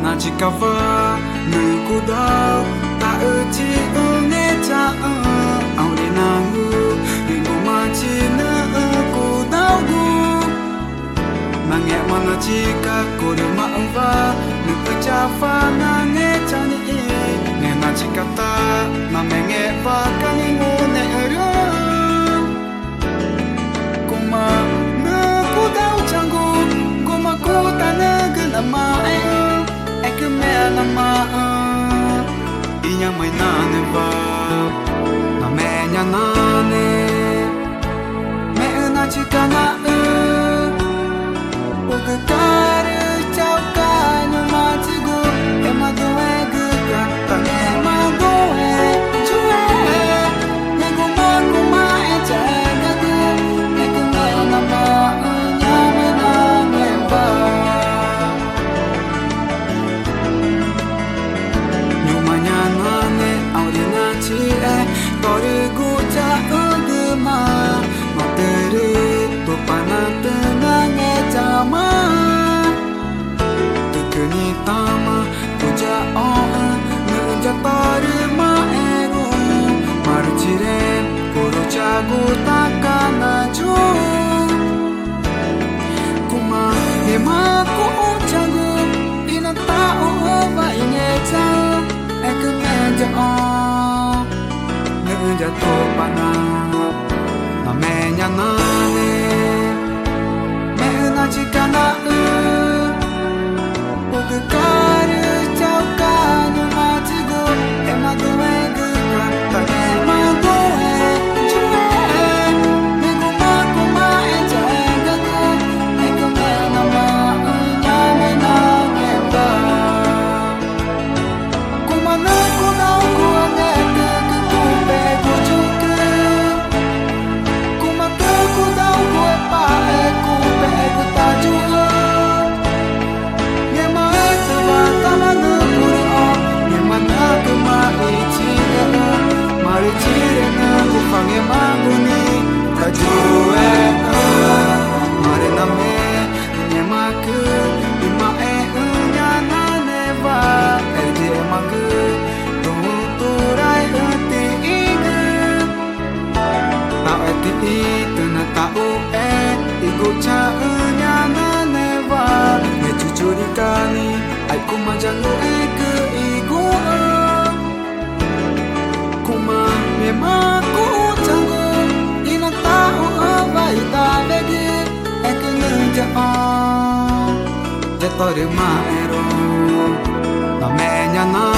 な近はぬくだたうちうねちゃうあうりなうりごまちぬくだうぐまげまなちかこるまうばぬくちゃfaなげちゃにねなちかたまめげばかにごねるごまぬくだうちゃぐごまこたぬぐなまえnama inya mai nane va na menya nane me na chikana o que cara chau ka no matigo e ma do e gu ka ta ne ma do e chue ne go ma e cha ga gu ne go na ma nya me na me va Torigu jaugma Materi tu panateng ejama Tukuni tama puja on Nuja torima eru Marchire kuru chagu takana ju Kuma ema ku chagu Ina tau va ine chau Ek meja on jatuh panah na menya nane me na chikana o que cara chau ka no matigo e ma do e gu ka ta e ma do e chue me go ma e cha e ga go e go me na ma nya me na me va kuma na ko na ko ne Maricire na kufange maguni tajue mare na me nye maku ima e unya na neva erje maku turai uti igu ta eti itu na tau igu cha unya na neva ne cucuri kani ai kumajangu igu igu kuma me ku changu ina tau vai ta begi ek ninja on de tori maero na menya na